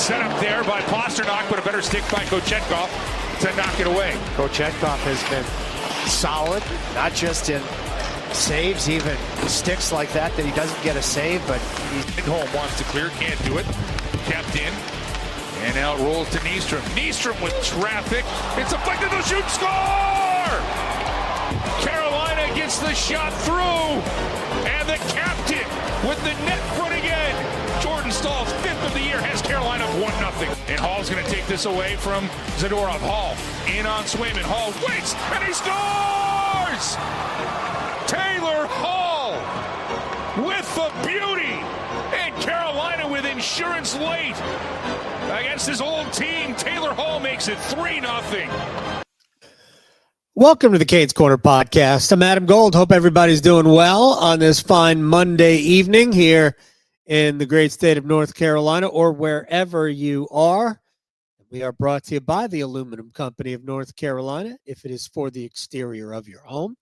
set up there by Pastrnak, but a better stick by Kochetkov to knock it away. Kochetkov has been solid, not just in saves, even sticks like that he doesn't get a save, but Lindholm wants to clear, can't do it. Kept in. And now it rolls to Nystrom. Nystrom with traffic. It's deflected, the shoot, score! Carolina gets the shot through. And the captain with the net front again. Jordan Staal's 5th of the year has Carolina up 1-0. And Hall's going to take this away from Zadorov. Hall in on Swayman. Hall waits, and he scores! Taylor Hall with the beauty. And Carolina with insurance late. Against his old team, Taylor Hall makes it 3-0. Welcome to the Canes Corner podcast. I'm Adam Gold. Hope everybody's doing well on this fine Monday evening here in the great state of North Carolina or wherever you are. We are brought to you by the Aluminum Company of North Carolina. If it is for the exterior of your home,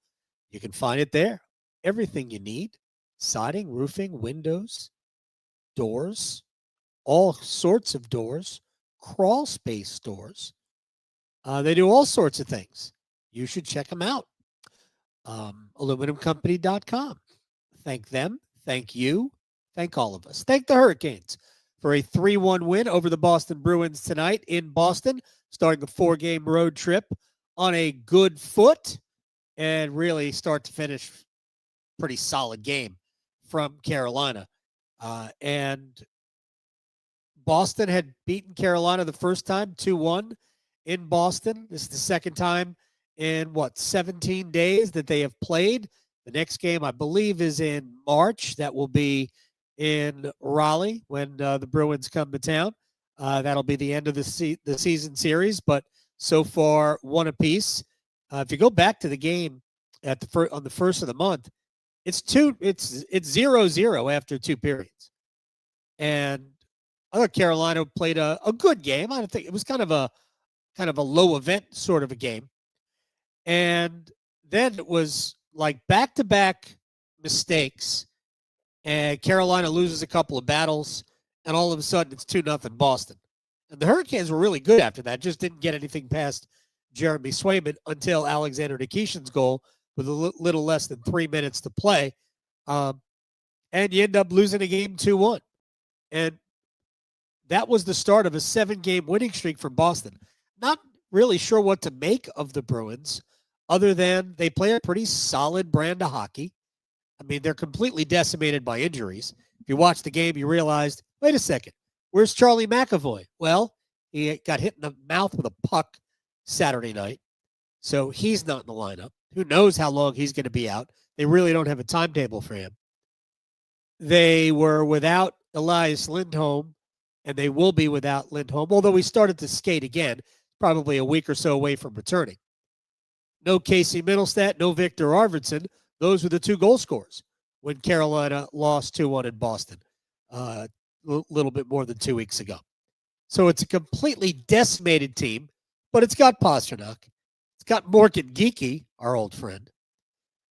you can find it there. Everything you need: siding, roofing, windows, doors, all sorts of doors, crawl space doors. They do all sorts of things. You should check them out. Aluminumcompany.com. Thank them. Thank you. Thank all of us. Thank the Hurricanes for a 3-1 win over the Boston Bruins tonight in Boston, starting a 4-game road trip on a good foot and really start to finish pretty solid game from Carolina. And Boston had beaten Carolina the first time, 2-1 in Boston. This is the second time in, 17 days that they have played. The next game, I believe, is in March. That will be in Raleigh when the Bruins come to town. That'll be the end of the season series, but so far, one apiece. If you go back to the game on the first of the month, it's 0-0 after 2 periods. And I thought Carolina played a good game. I don't think it was kind of a low event sort of a game. And then it was like back-to-back mistakes, and Carolina loses a couple of battles, and all of a sudden it's 2-0 Boston. And the Hurricanes were really good after that, just didn't get anything past Jeremy Swayman until Alexander Nikishin's goal with a little less than 3 minutes to play. And you end up losing a game 2-1. And that was the start of a 7-game winning streak for Boston. Not really sure what to make of the Bruins, other than they play a pretty solid brand of hockey. I mean, they're completely decimated by injuries. If you watch the game, you realized, wait a second, where's Charlie McAvoy? Well, he got hit in the mouth with a puck Saturday night, so he's not in the lineup. Who knows how long he's going to be out? They really don't have a timetable for him. They were without Elias Lindholm, and they will be without Lindholm, although he started to skate again, probably a week or so away from returning. No Casey Middlestat, no Victor Arvidsson. Those were the 2 goal scorers when Carolina lost 2-1 in Boston a little bit more than 2 weeks ago. So it's a completely decimated team, but it's got Pastrnak. It's got Morgan Geekie, our old friend,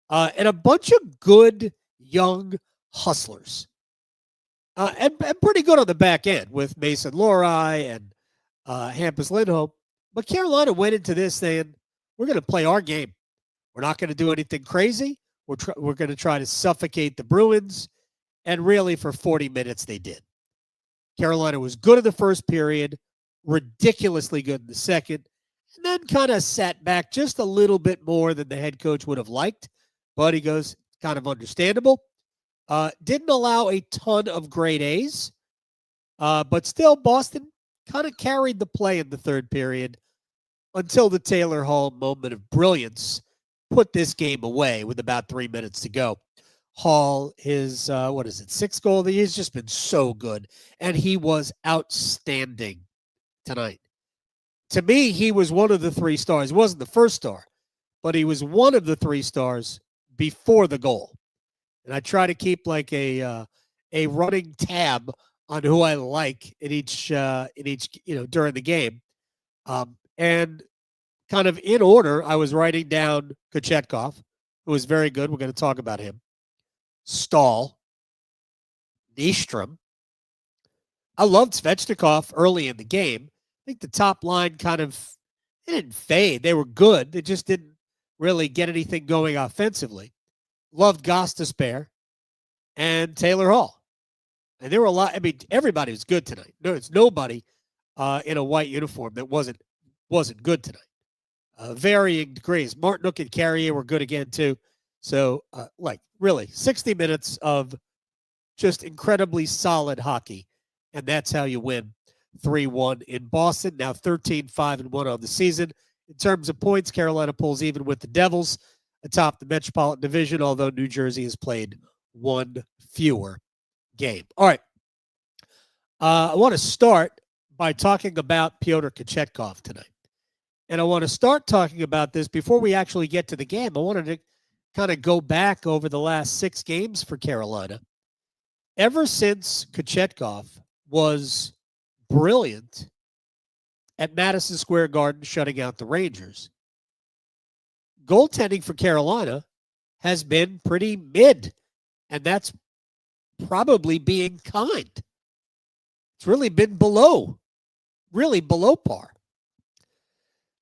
and a bunch of good young hustlers. And pretty good on the back end with Mason Lohrei and Hampus Lindholm. But Carolina went into this saying, we're going to play our game. We're not going to do anything crazy. We're going to try to suffocate the Bruins. And really, for 40 minutes, they did. Carolina was good in the first period, ridiculously good in the second, and then kind of sat back just a little bit more than the head coach would have liked. But he goes, kind of understandable. Didn't allow a ton of grade A's, but still Boston kind of carried the play in the third period until the Taylor Hall moment of brilliance put this game away with about 3 minutes to go. Hall, his, 6th goal of the year, he's just been so good, and he was outstanding tonight. To me, he was one of the 3 stars. He wasn't the first star, but he was one of the 3 stars before the goal. And I try to keep like a running tab on who I like in each during the game. And kind of in order, I was writing down Kochetkov, who was very good. We're going to talk about him. Staal, Nystrom, I loved Svechnikov early in the game. I think the top line it didn't fade. They were good. They just didn't really get anything going offensively. Loved Gostisbehere and Taylor Hall. And there were a lot. I mean, everybody was good tonight. No, it's nobody in a white uniform that wasn't good tonight. Varying degrees. Martinook and Carrier were good again too. So, really, 60 minutes of just incredibly solid hockey, and that's how you win 3-1 in Boston. Now 13-5-1 on the season. In terms of points, Carolina pulls even with the Devils atop the Metropolitan Division, although New Jersey has played one fewer game. All right. I want to start by talking about Pyotr Kotchetkov tonight. And I want to start talking about this before we actually get to the game. I wanted to kind of go back over the last 6 games for Carolina. Ever since Kochetkov was brilliant at Madison Square Garden shutting out the Rangers, goaltending for Carolina has been pretty mid, and that's probably being kind. It's really been below par.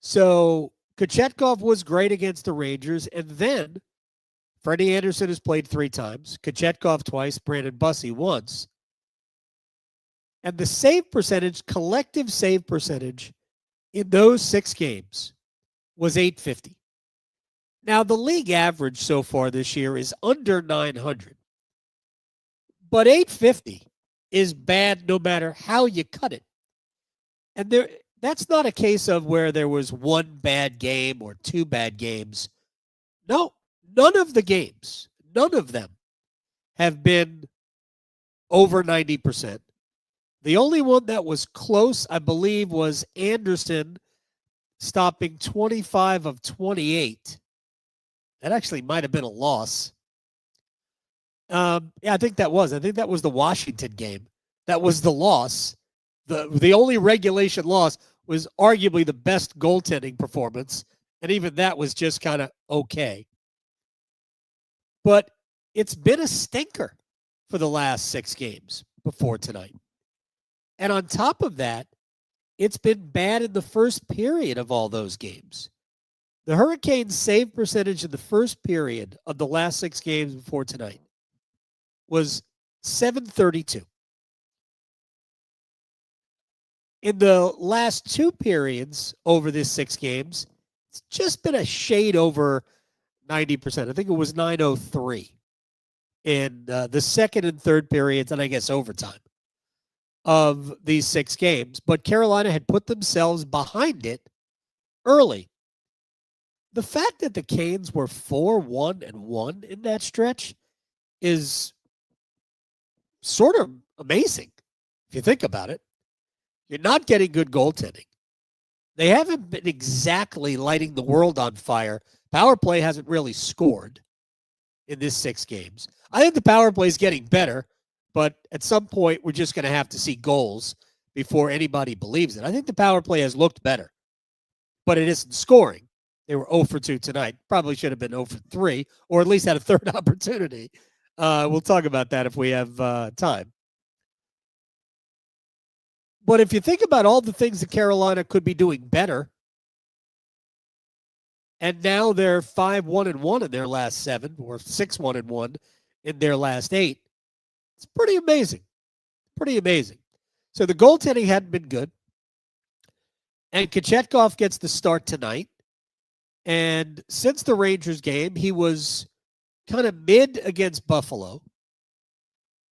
So Kochetkov was great against the Rangers, and then Freddie Anderson has played 3 times, Kochetkov twice, Brandon Bussi once. And the save percentage, collective save percentage in those 6 games was .850. Now, the league average so far this year is under 900. But .850 is bad no matter how you cut it. And that's not a case of where there was 1 bad game or 2 bad games. No, none of the games, none of them have been over 90%. The only one that was close, I believe, was Anderson stopping 25 of 28. That actually might have been a loss. I think that was the Washington game. That was the loss. The only regulation loss was arguably the best goaltending performance, and even that was just kind of okay. But it's been a stinker for the last 6 games before tonight. And on top of that, it's been bad in the first period of all those games. The Hurricanes' save percentage in the first period of the last 6 games before tonight was .732. In the last 2 periods over this 6 games, it's just been a shade over 90%. I think it was .903 in the second and third periods, and I guess overtime of these 6 games. But Carolina had put themselves behind it early. The fact that the Canes were 4-1-1 in that stretch is sort of amazing if you think about it. You're not getting good goaltending. They haven't been exactly lighting the world on fire. Power play hasn't really scored in this 6 games. I think the power play is getting better, but at some point we're just going to have to see goals before anybody believes it. I think the power play has looked better, but it isn't scoring. They were 0 for 2 tonight. Probably should have been 0 for 3, or at least had a third opportunity. We'll talk about that if we have time. But if you think about all the things that Carolina could be doing better, and now they're 5-1-1 in their last 7, or 6-1-1 in their last 8, it's pretty amazing. Pretty amazing. So the goaltending hadn't been good. And Kochetkov gets the start tonight. And since the Rangers game, he was kind of mid against Buffalo.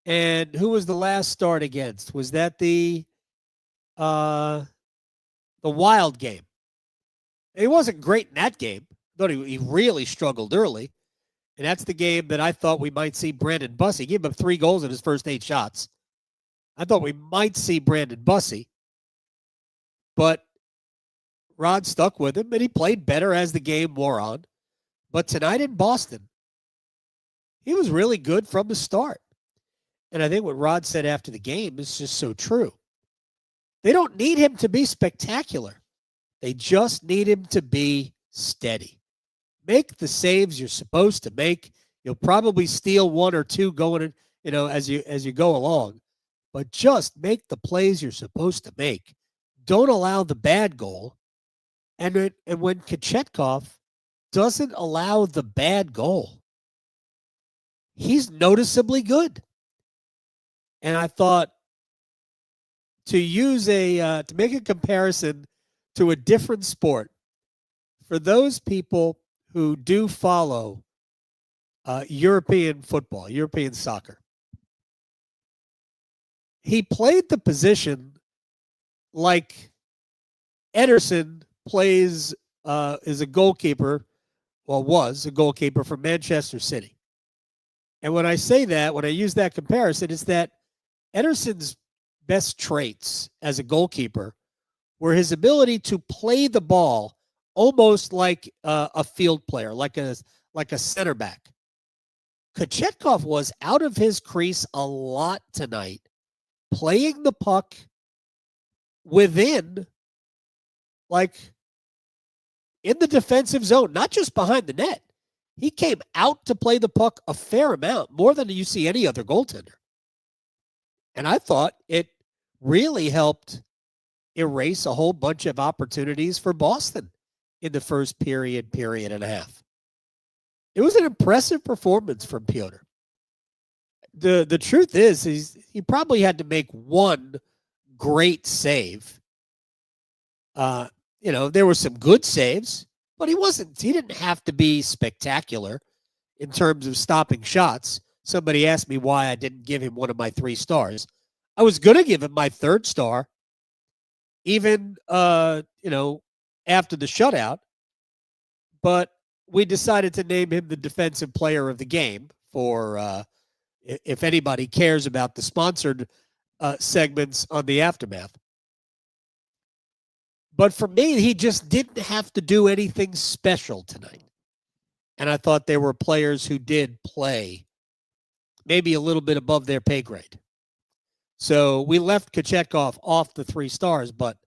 And who was the last start against? Was that the Wild game? He wasn't great in that game. I thought he really struggled early. And that's the game that I thought we might see Brandon Bussi. He gave up 3 goals in his first 8 shots. I thought we might see Brandon Bussi. But Rod stuck with him, and he played better as the game wore on. But tonight in Boston, he was really good from the start. And I think what Rod said after the game is just so true. They don't need him to be spectacular. They just need him to be steady. Make the saves you're supposed to make. You'll probably steal 1 or 2 going in, as you go along. but just make the plays you're supposed to make. Don't allow the bad goal. And when Kochetkov doesn't allow the bad goal, he's noticeably good. And I thought, to make a comparison to a different sport, for those people who do follow European football, European soccer, he played the position like Ederson is a goalkeeper, was a goalkeeper for Manchester City. And when I say that, when I use that comparison, it's that Ederson's best traits as a goalkeeper were his ability to play the ball almost like a field player, like a center back. Kochetkov was out of his crease a lot tonight, playing the puck within, in the defensive zone, not just behind the net. He came out to play the puck a fair amount, more than you see any other goaltender. And I thought it really helped erase a whole bunch of opportunities for Boston in the first period and a half. It was an impressive performance from Pyotr. The truth is, he probably had to make one great save. There were some good saves, but he didn't have to be spectacular in terms of stopping shots. Somebody asked me why I didn't give him one of my 3 stars. I was going to give him my 3rd star, even, after the shutout, but we decided to name him the defensive player of the game for, if anybody cares about the sponsored segments on the Aftermath. But for me, he just didn't have to do anything special tonight. And I thought there were players who did play maybe a little bit above their pay grade. So we left Kochetkov off the 3 stars, but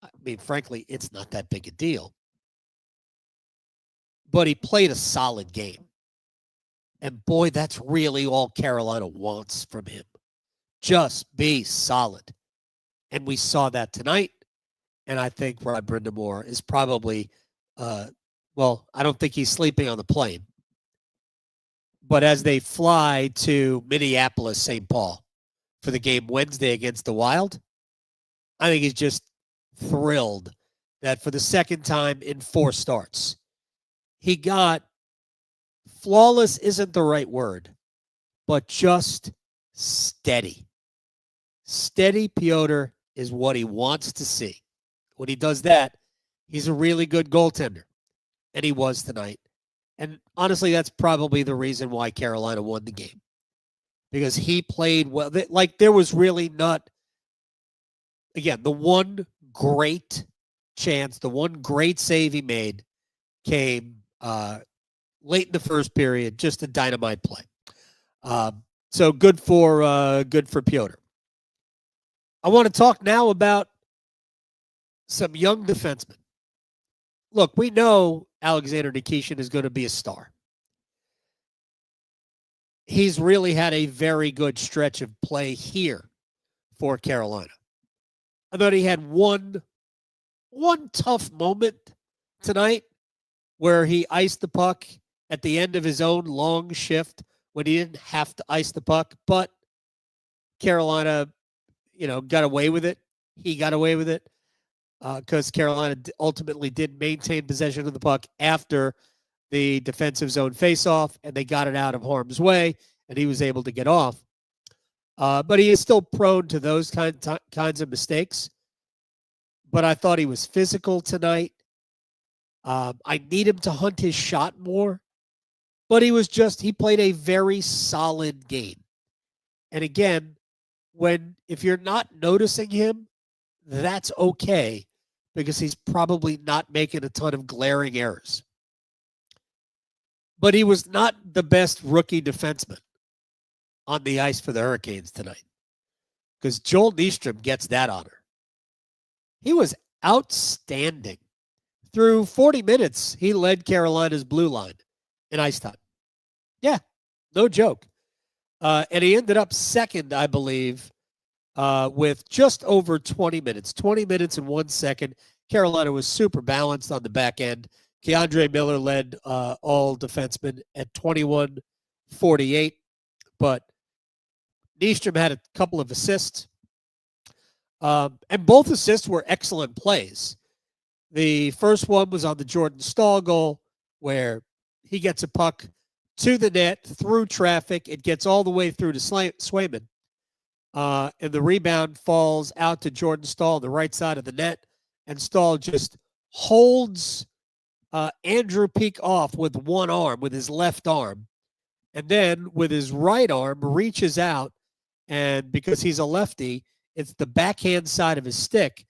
I mean, frankly, it's not that big a deal. But he played a solid game. And boy, that's really all Carolina wants from him. Just be solid. And we saw that tonight. And I think Rod Brindamore is probably, I don't think he's sleeping on the plane. But as they fly to Minneapolis, St. Paul for the game Wednesday against the Wild, I think he's just thrilled that for the second time in 4 starts, he got, flawless isn't the right word, but just steady. Steady Pyotr is what he wants to see. When he does that, he's a really good goaltender. And he was tonight. And honestly, that's probably the reason why Carolina won the game. Because he played well. There was really not, again, the one great chance, the one great save he made came late in the first period, just a dynamite play. So good for Pyotr. I want to talk now about some young defensemen. Look, we know Alexander Nikishin is going to be a star. He's really had a very good stretch of play here for Carolina. I thought he had one tough moment tonight where he iced the puck at the end of his own long shift when he didn't have to ice the puck, but Carolina, got away with it. He got away with it because Carolina ultimately did maintain possession of the puck after the defensive zone faceoff, and they got it out of harm's way, and he was able to get off. But he is still prone to those kinds of mistakes. But I thought he was physical tonight. I need him to hunt his shot more. But he played a very solid game. And again, if you're not noticing him, that's okay, because he's probably not making a ton of glaring errors. But he was not the best rookie defenseman on the ice for the Hurricanes tonight, because Joel Nystrom gets that honor. He was outstanding. Through 40 minutes, he led Carolina's blue line in ice time. Yeah, no joke. And he ended up second, I believe, with just over 20 minutes. 20 minutes and 1 second. Carolina was super balanced on the back end. Keandre Miller led all defensemen at 21-48, but Nystrom had a couple of assists, and both assists were excellent plays. The first one was on the Jordan Staal goal, where he gets a puck to the net through traffic. It gets all the way through to Swayman, and the rebound falls out to Jordan Staal on the right side of the net, and Staal just holds Andrew Peeke off with one arm, with his left arm, and then with his right arm reaches out, and because he's a lefty, it's the backhand side of his stick,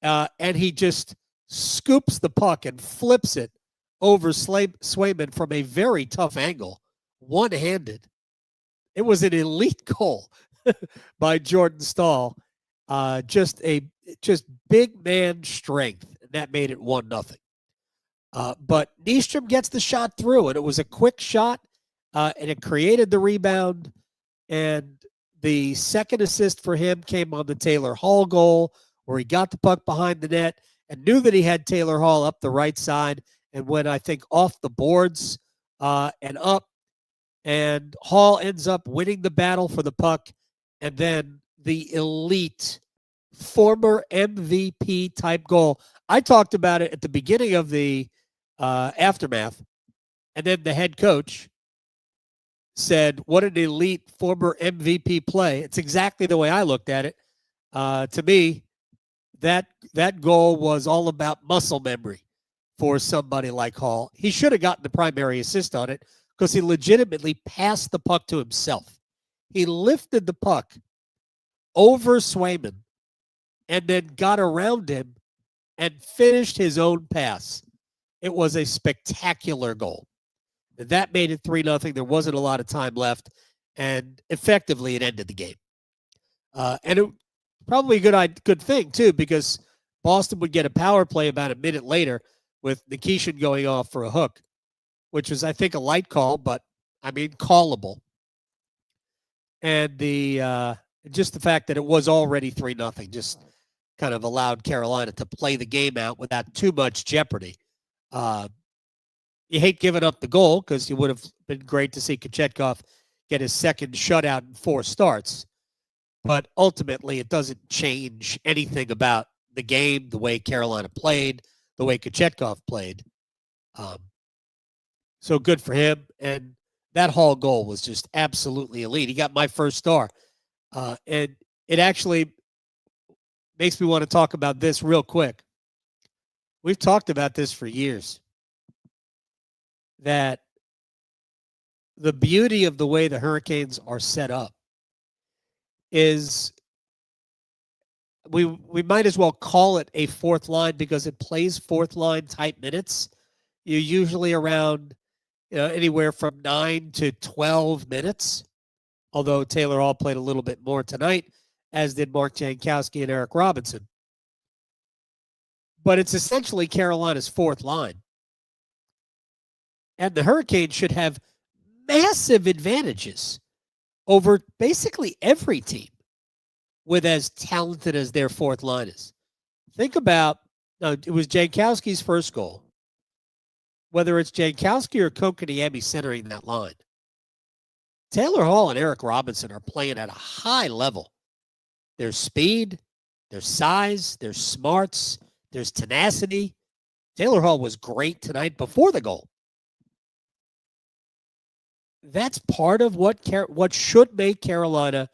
and he just scoops the puck and flips it over Swayman from a very tough angle, one-handed. It was an elite goal by Jordan Staal. Just big man strength, and that made it 1-0. But Nystrom gets the shot through, and it was a quick shot, and it created the rebound. And the second assist for him came on the Taylor Hall goal, where he got the puck behind the net and knew that he had Taylor Hall up the right side and went, I think, off the boards and up. And Hall ends up winning the battle for the puck. And then the elite former MVP type goal. I talked about it at the beginning of the aftermath, and then the head coach said, what an elite former MVP play. It's exactly the way I looked at it. To me, that goal was all about muscle memory for somebody like Hall. He should have gotten the primary assist on it because he legitimately passed the puck to himself. He lifted the puck over Swayman and then got around him and finished his own pass. It was a spectacular goal. That made it 3-0. There wasn't a lot of time left, and effectively it ended the game. And it probably a good thing, too, because Boston would get a power play about a minute later with Nikishin going off for a hook, which was, I think, a light call, but, I mean, callable. And just the fact that it was already 3-0 just kind of allowed Carolina to play the game out without too much jeopardy. You hate giving up the goal because it would have been great to see Kochetkov get his second shutout in 4 starts. But ultimately, it doesn't change anything about the game, the way Carolina played, the way Kochetkov played. So good for him. And that Hall goal was just absolutely elite. He got my first star. And it actually makes me want to talk about this real quick. We've talked about this for years, that the beauty of the way the Hurricanes are set up is we might as well call it a fourth line because it plays fourth line type minutes. You're usually around anywhere from 9 to 12 minutes, although Taylor Hall played a little bit more tonight, as did Mark Jankowski and Eric Robinson. But it's essentially Carolina's fourth line. And the Hurricanes should have massive advantages over basically every team with as talented as their fourth line is. Think about, it was Jankowski's first goal. Whether it's Jankowski or Kochetkov centering that line, Taylor Hall and Eric Robinson are playing at a high level. There's speed, there's size, there's smarts, there's tenacity. Taylor Hall was great tonight before the goal. That's part of what should make Carolina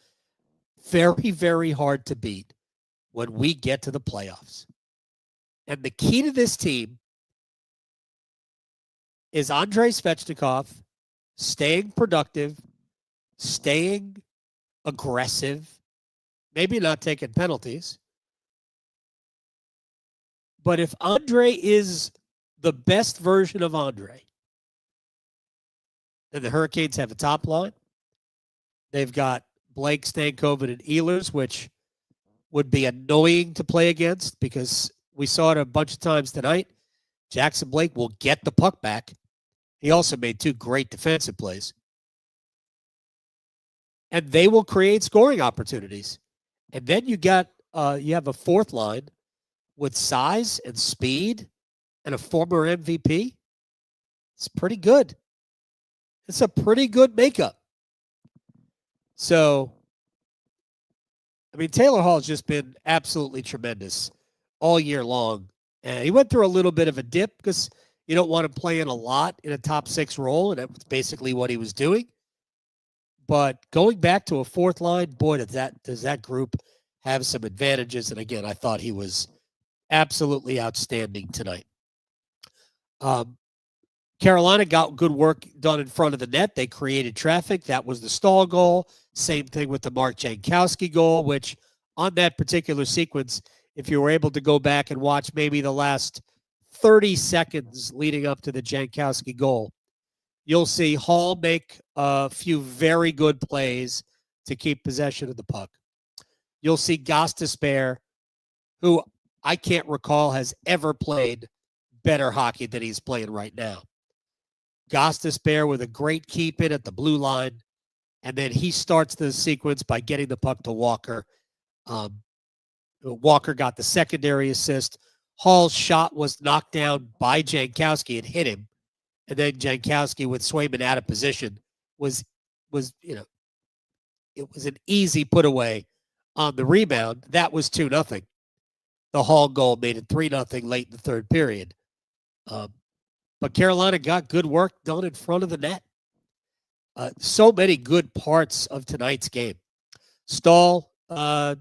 very, very hard to beat when we get to the playoffs. And the key to this team is Andrei Svechnikov staying productive, staying aggressive, maybe not taking penalties. But if Andre is the best version of Andre, then the Hurricanes have a top line. They've got Blake, Stankoven, and Ehlers, which would be annoying to play against because we saw it a bunch of times tonight. Jackson Blake will get the puck back. He also made 2 great defensive plays. And they will create scoring opportunities. And then you have a fourth line with size and speed and a former MVP. It's pretty good. It's a pretty good makeup. So, I mean, Taylor Hall's just been absolutely tremendous all year long. And he went through a little bit of a dip because you don't want him playing a lot in a top six role, and that's basically what he was doing. But going back to a fourth line, boy, does that group have some advantages. And again, I thought he was absolutely outstanding tonight. Carolina got good work done in front of the net. They created traffic. That was the Staal goal. Same thing with the Mark Jankowski goal, which on that particular sequence, if you were able to go back and watch maybe the last 30 seconds leading up to the Jankowski goal, you'll see Hall make a few very good plays to keep possession of the puck. You'll see Gostisbehere, who I can't recall has ever played better hockey than he's playing right now. Gostisbehere with a great keep in at the blue line, and then he starts the sequence by getting the puck to Walker. Walker got the secondary assist. Hall's shot was knocked down by Jankowski and hit him, and then Jankowski with Swayman out of position was it was an easy put away on the rebound. That was 2-0. The Hall goal made it 3-0 late in the third period. But Carolina got good work done in front of the net. So many good parts of tonight's game. Staal, a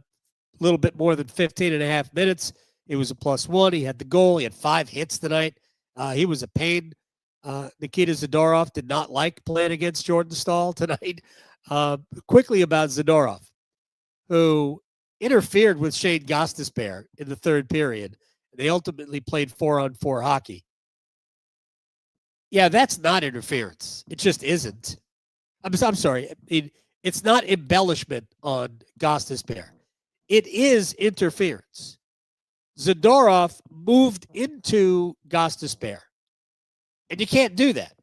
little bit more than 15 and a half minutes. He was a +1. He had the goal. He had 5 hits tonight. He was a pain. Nikita Zadorov did not like playing against Jordan Staal tonight. Quickly about Zadorov, who interfered with Shayne Gostisbehere in the third period. They ultimately played 4-on-4 hockey. Yeah, that's not interference. It just isn't. I'm sorry. It's not embellishment on Gostisbehere. It is interference. Zadorov moved into Gostisbehere, and you can't do that.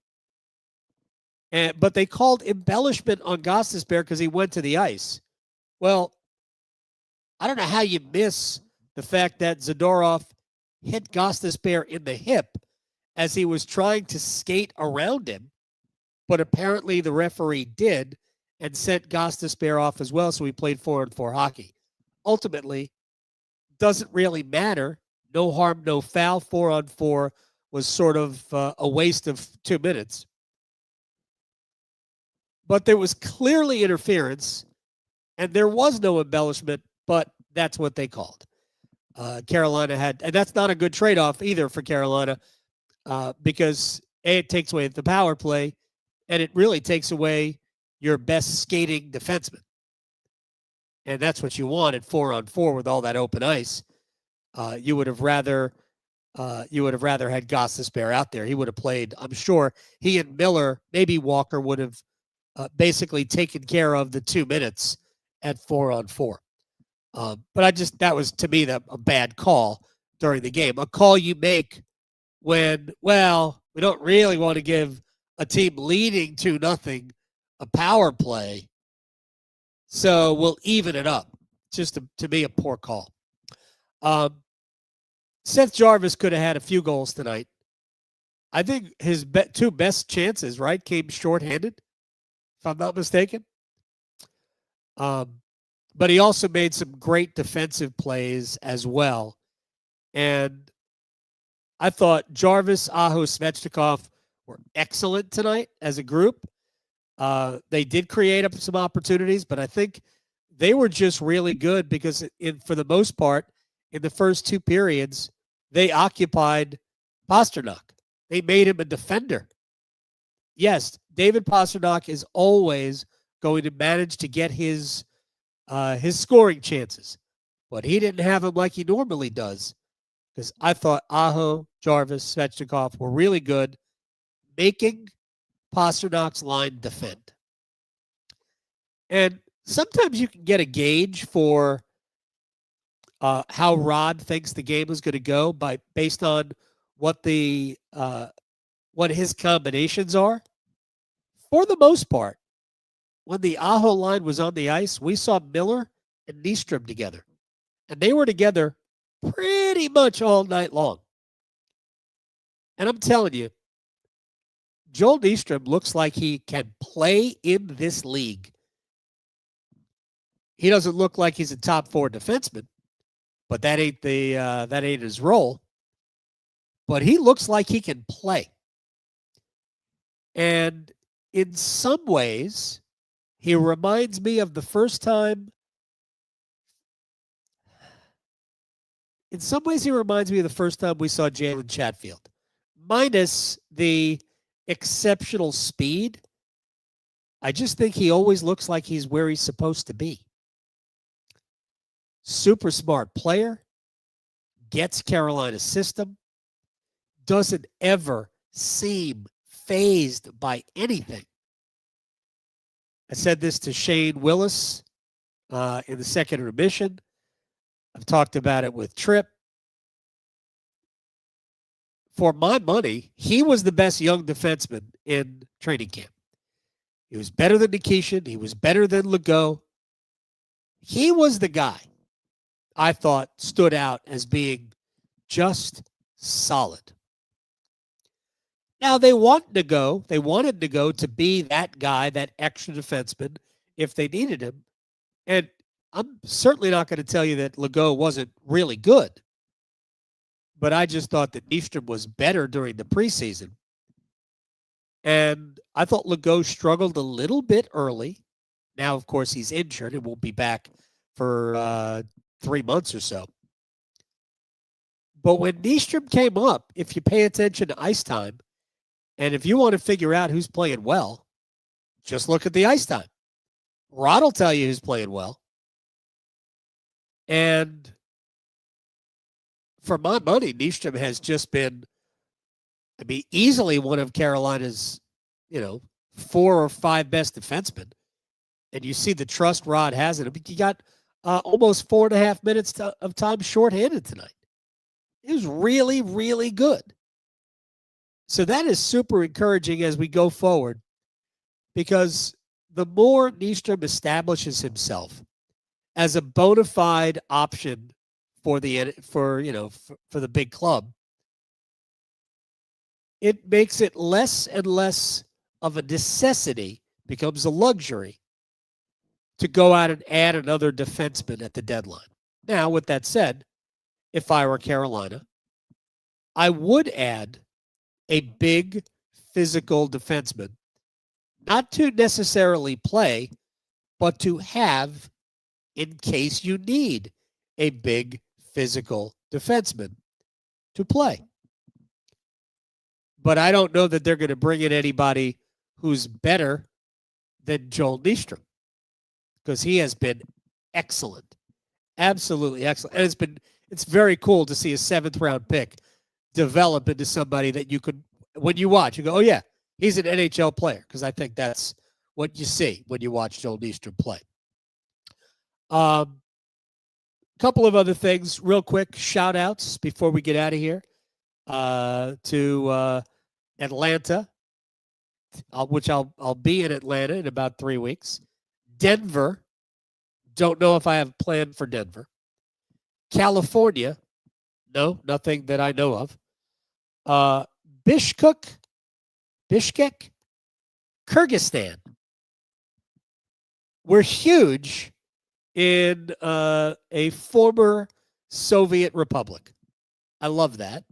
But they called embellishment on Gostisbehere because he went to the ice. Well, I don't know how you miss the fact that Zadorov hit Gostisbehere in the hip as he was trying to skate around him, but apparently the referee did and sent Gostisbehere off as well, so he played 4-on-4 hockey. Ultimately, doesn't really matter. No harm, no foul. 4-on-4 was sort of a waste of 2 minutes. But there was clearly interference, and there was no embellishment, but that's what they called. Carolina had, and that's not a good trade-off either for Carolina, because it takes away the power play, and it really takes away your best skating defenseman. And that's what you want at 4-on-4 with all that open ice. You would have rather had Gostisbehere out there. He would have played, I'm sure, he and Miller, maybe Walker would have basically taken care of the 2 minutes at 4-on-4. But that was, to me, a bad call during the game. A call you make when, well, we don't really want to give a team leading 2-0 a power play, so we'll even it up. Just, to me, a poor call. Seth Jarvis could have had a few goals tonight. I think his two best chances, right, came shorthanded, if I'm not mistaken. But he also made some great defensive plays as well. And I thought Jarvis, Aho, Svechnikov were excellent tonight as a group. They did create up some opportunities, but I think they were just really good because for the most part, in the first 2 periods, they occupied Pastrnak. They made him a defender. Yes, David Pastrnak is always going to manage to get his scoring chances, but he didn't have them like he normally does, because I thought Aho, Jarvis, Svechnikov were really good, making Pasternak's line defend. And sometimes you can get a gauge for how Rod thinks the game is going to go based on what his combinations are. For the most part, when the Aho line was on the ice, we saw Miller and Nystrom together. And they were together pretty much all night long. And I'm telling you, Joel Nystrom looks like he can play in this league. He doesn't look like he's a top 4 defenseman, but that ain't his role. But he looks like he can play. And in some ways, he reminds me of the first time. In some ways, he reminds me of the first time we saw Jalen Chatfield, minus the exceptional speed. I just think he always looks like he's where he's supposed to be. Super smart player, gets Carolina's system, doesn't ever seem fazed by anything. I said this to Shane Willis in the second intermission. I've talked about it with Tripp. For my money, he was the best young defenseman in training camp. He was better than Nikishin. He was better than Legault. He was the guy I thought stood out as being just solid. Now, they wanted to go to be that guy, that extra defenseman, if they needed him. And I'm certainly not going to tell you that Legault wasn't really good. But I just thought that Nystrom was better during the preseason. And I thought Legault struggled a little bit early. Now, of course, he's injured and won't be back for 3 months or so. But when Nystrom came up, if you pay attention to ice time, and if you want to figure out who's playing well, just look at the ice time. Rod will tell you who's playing well. And for my money, Nystrom has just been, easily one of Carolina's, 4 or 5 best defensemen. And you see the trust Rod has in him. He got almost 4.5 minutes of time shorthanded tonight. It was really, really good. So that is super encouraging as we go forward, because the more Nystrom establishes himself as a bona fide option for the big club, it makes it less and less of a necessity, becomes a luxury, to go out and add another defenseman at the deadline. Now, with that said, if I were Carolina, I would add a big physical defenseman, not to necessarily play, but to have in case you need a big physical defenseman to play. But I don't know that they're going to bring in anybody who's better than Joel Nystrom, because he has been excellent, absolutely excellent. And it's very cool to see a 7th round pick develop into somebody that you could, when you watch, you go, oh yeah, he's an NHL player, because I think that's what you see when you watch Joel Nystrom play. Couple of other things real quick, shout outs before we get out of here, to Atlanta, which I'll be in Atlanta in about 3 weeks. Denver, don't know if I have a plan for Denver. California, no, nothing that I know of. Bishkek, Kyrgyzstan. We're huge in a former Soviet republic. I love that.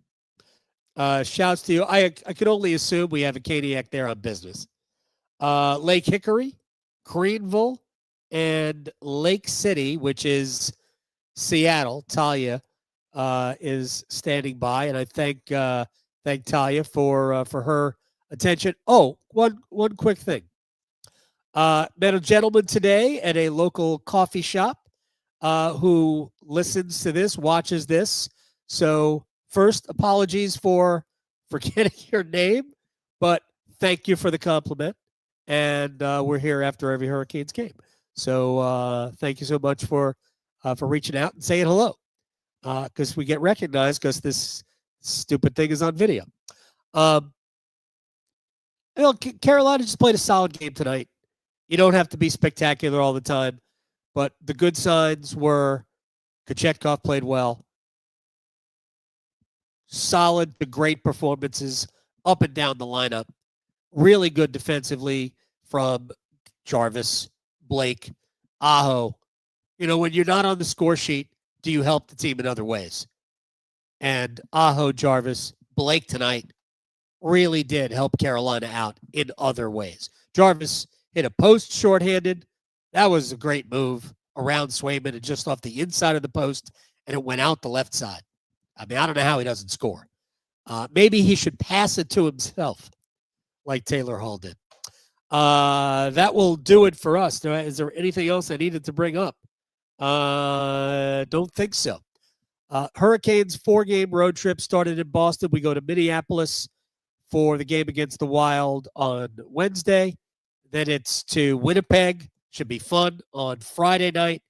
Shouts to you. I could only assume we have a Caniac there on business. Lake Hickory, Greenville, and Lake City, which is Seattle. Talia is standing by, and I thank Talia for her attention. Oh, one quick thing. Met a gentleman today at a local coffee shop who listens to this, watches this. So first, apologies for forgetting your name, but thank you for the compliment. And we're here after every Hurricanes game. So thank you so much for reaching out and saying hello, because we get recognized because this stupid thing is on video. Carolina just played a solid game tonight. You don't have to be spectacular all the time, But the good signs were Kochetkov played well. Solid to great performances up and down the lineup. Really good defensively from Jarvis, Blake, Aho. You know, when you're not on the score sheet, do you help the team in other ways? And Aho, Jarvis, Blake tonight really did help Carolina out in other ways. Jarvis hit a post shorthanded. That was a great move around Swayman and just off the inside of the post, and it went out the left side. I mean, I don't know how he doesn't score. Maybe he should pass it to himself like Taylor Hall did. That will do it for us. Is there anything else I needed to bring up? Don't think so. Hurricanes 4-game road trip started in Boston. We go to Minneapolis for the game against the Wild on Wednesday. Then it's to Winnipeg. Should be fun on Friday night.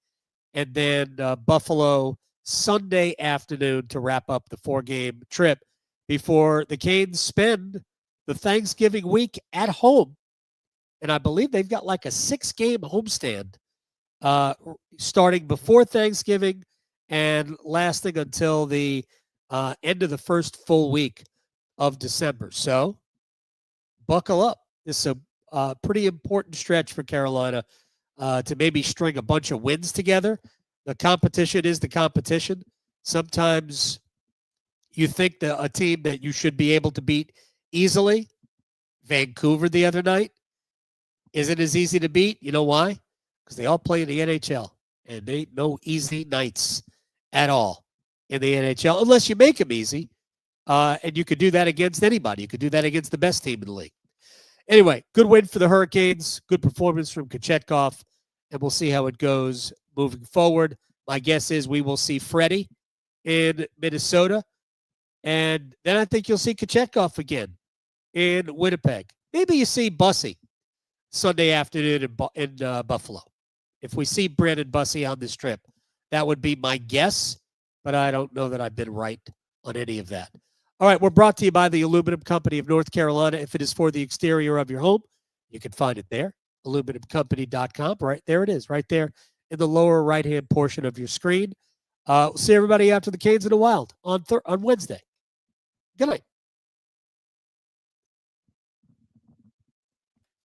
And then Buffalo Sunday afternoon to wrap up the 4-game trip before the Canes spend the Thanksgiving week at home. And I believe they've got like a 6-game homestand starting before Thanksgiving and lasting until the end of the first full week of December. So buckle up. This is a pretty important stretch for Carolina to maybe string a bunch of wins together. The competition is the competition. Sometimes you think that a team that you should be able to beat easily, Vancouver the other night, isn't as easy to beat. You know why? Because they all play in the NHL, and they ain't no easy nights at all in the NHL, unless you make them easy. And you could do that against anybody. You could do that against the best team in the league. Anyway, good win for the Hurricanes. Good performance from Kochetkov, and we'll see how it goes moving forward. My guess is we will see Freddie in Minnesota, and then I think you'll see Kochetkov again in Winnipeg. Maybe you see Bussy Sunday afternoon in Buffalo. If we see Brandon Bussy on this trip, that would be my guess, but I don't know that I've been right on any of that. All right, we're brought to you by the Aluminum Company of North Carolina. If it is for the exterior of your home, you can find it there, aluminumcompany.com. Right there it is, right there in the lower right-hand portion of your screen. We'll see everybody after the Canes in the Wild on Wednesday. Good night.